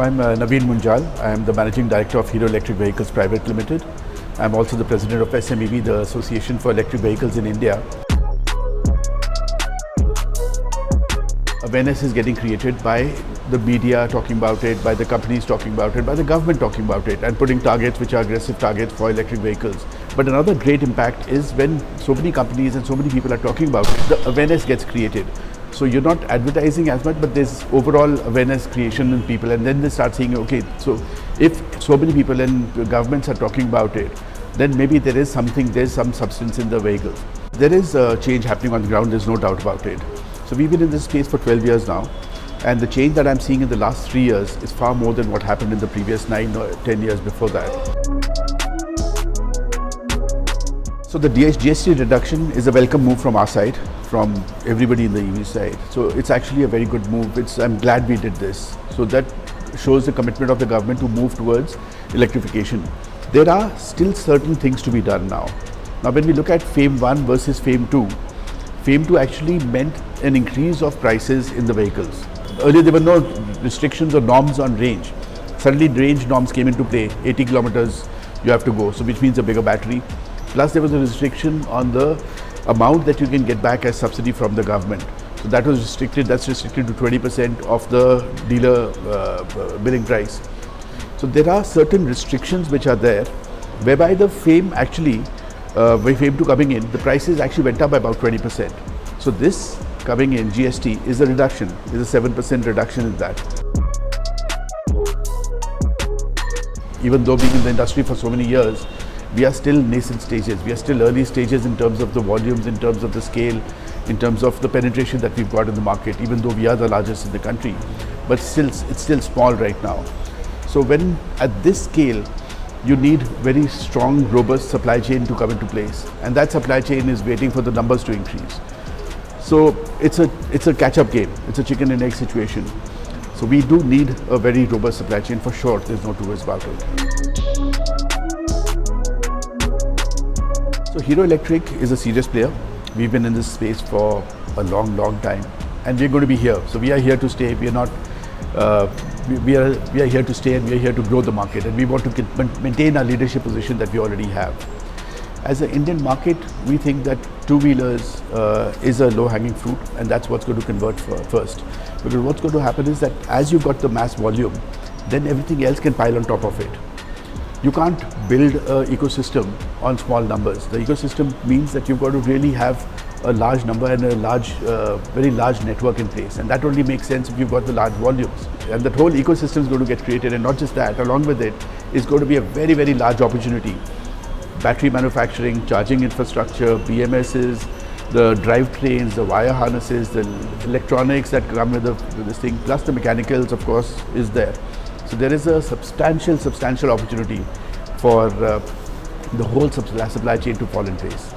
I'm Naveen Munjal. I'm the Managing Director of Hero Electric Vehicles Private Limited. I'm also the President of SMEV, the Association for Electric Vehicles in India. Awareness is getting created by the media talking about it, by the companies talking about it, by the government talking about it and putting targets which are aggressive targets for electric vehicles. But another great impact is when so many companies and so many people are talking about it, the awareness gets created. So you're not advertising as much, but there's overall awareness creation in people, and then they start saying, okay, so if so many people and governments are talking about it, then maybe there's some substance in the vehicles. There is a change happening on the ground, there's no doubt about it. So we've been in this space for 12 years now, and the change that I'm seeing in the last 3 years is far more than what happened in the previous 9 or 10 years before that. So the GST reduction is a welcome move from our side, from everybody in the EV side. So it's actually a very good move. I'm glad we did this. So that shows the commitment of the government to move towards electrification. There are still certain things to be done now. Now when we look at FAME 1 versus FAME 2, FAME 2 actually meant an increase of prices in the vehicles. Earlier there were no restrictions or norms on range. Suddenly range norms came into play, 80 kilometers you have to go, so which means a bigger battery. Plus there was a restriction on the amount that you can get back as subsidy from the government. So that was restricted, that's restricted to 20% of the dealer billing price. So there are certain restrictions which are there, whereby the FAME actually, by FAME 2 coming in, the prices actually went up by about 20%. So this coming in, GST, is a reduction, is a 7% reduction in that. Even though being in the industry for so many years, we are still nascent stages. We are still early stages in terms of the volumes, in terms of the scale, in terms of the penetration that we've got in the market, even though we are the largest in the country. But it's still small right now. So when at this scale, you need very strong, robust supply chain to come into place. And that supply chain is waiting for the numbers to increase. So it's a catch-up game. It's a chicken and egg situation. So we do need a very robust supply chain for sure. There's no two ways about it. So Hero Electric is a serious player. We've been in this space for a long time, and we're going to be here. So we are here to stay. We are not. We are here to stay, and we are here to grow the market, and we want to maintain our leadership position that we already have. As an Indian market, we think that two-wheelers is a low-hanging fruit, and that's what's going to convert first. Because what's going to happen is that as you've got the mass volume, then everything else can pile on top of it. You can't build an ecosystem on small numbers. The ecosystem means that you've got to really have a large number and a very large network in place. And that only makes sense if you've got the large volumes. And that whole ecosystem is going to get created, and not just that, along with it is going to be a very large opportunity. Battery manufacturing, charging infrastructure, BMSs, the drivetrains, the wire harnesses, the electronics that come with this thing, plus the mechanicals, of course, is there. So there is a substantial opportunity for the whole supply chain to fall in place.